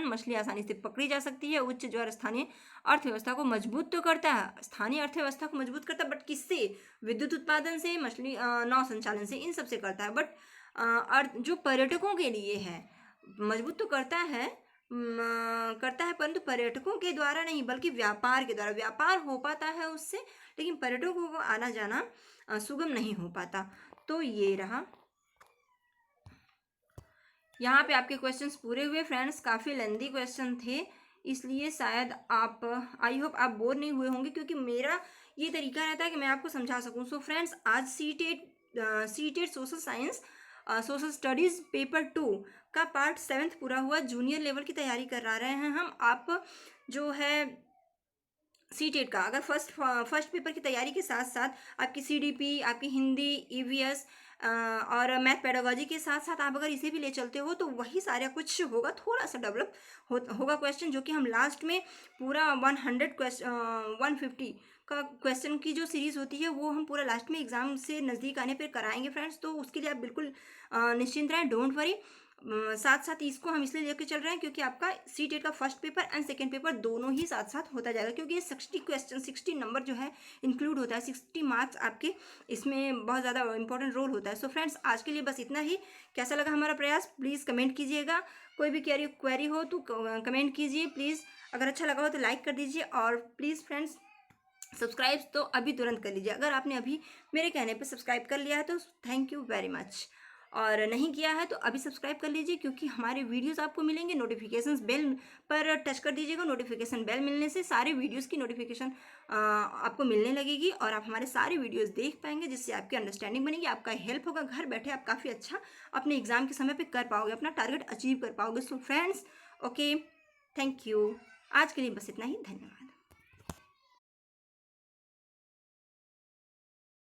मछली आसानी से पकड़ी जा सकती है। उच्च ज्वार स्थानीय अर्थव्यवस्था को मजबूत तो करता है, स्थानीय अर्थव्यवस्था को मजबूत करता है, बट किससे? विद्युत उत्पादन से, मछली नौ संचालन से, इन सब से करता है। बट जो पर्यटकों के लिए है, मजबूत तो करता है परंतु पर्यटकों के द्वारा नहीं, बल्कि व्यापार के द्वारा। व्यापार हो पाता है उससे, लेकिन पर्यटकों को आना जाना सुगम नहीं हो पाता। तो ये रहा, यहाँ पे आपके क्वेश्चंस पूरे हुए फ्रेंड्स। काफ़ी लेंदी क्वेश्चन थे, इसलिए शायद आई होप आप बोर नहीं हुए होंगे, क्योंकि मेरा ये तरीका रहता है कि मैं आपको समझा सकूं। सो फ्रेंड्स, आज CTET social science social studies paper 2 का पार्ट 7 पूरा हुआ। जूनियर लेवल की तैयारी करा रहे हैं हम। आप जो है सीटेट का अगर फर्स्ट पेपर की तैयारी के साथ साथ आपकी सीडीपी, आपकी हिंदी, ईवीएस और मैथ पेडागोजी के साथ साथ आप अगर इसे भी ले चलते हो, तो वही सारा कुछ होगा, थोड़ा सा डेवलप होगा क्वेश्चन, जो कि हम लास्ट में पूरा 150 का क्वेश्चन की जो सीरीज़ होती है वो हम पूरा लास्ट में एग्जाम से नज़दीक आने पर कराएंगे फ्रेंड्स। तो उसके लिए आप बिल्कुल निश्चिंत रहें, डोंट वरी। साथ साथ इसको हम इसलिए लेकर चल रहे हैं क्योंकि आपका सी टेट का first paper and second paper दोनों ही साथ साथ होता जाएगा, क्योंकि ये 60 क्वेश्चन 60 नंबर जो है इंक्लूड होता है, 60 मार्क्स आपके इसमें बहुत ज़्यादा इंपॉर्टेंट रोल होता है। सो फ्रेंड्स, आज के लिए बस इतना ही। कैसा लगा हमारा प्रयास प्लीज़ कमेंट कीजिएगा। कोई भी क्वेरी हो तो कमेंट कीजिए प्लीज़। अगर अच्छा लगा हो तो लाइक कर दीजिए, और प्लीज़ फ्रेंड्स सब्सक्राइब तो अभी तुरंत कर लीजिए। अगर आपने अभी मेरे कहने पे सब्सक्राइब कर लिया है तो थैंक यू वेरी मच, और नहीं किया है तो अभी सब्सक्राइब कर लीजिए, क्योंकि हमारे वीडियोस आपको मिलेंगे। नोटिफिकेशंस बेल पर टच कर दीजिएगा। नोटिफिकेशन बेल मिलने से सारे वीडियोस की नोटिफिकेशन आपको मिलने लगेगी, और आप हमारे सारे वीडियोस देख पाएंगे, जिससे आपकी अंडरस्टैंडिंग बनेगी, आपका हेल्प होगा। घर बैठे आप काफ़ी अच्छा अपने एग्जाम के समय पर कर पाओगे, अपना टारगेट अचीव कर पाओगे। So friends, okay, thank you. आज के लिए बस इतना ही। धन्यवाद।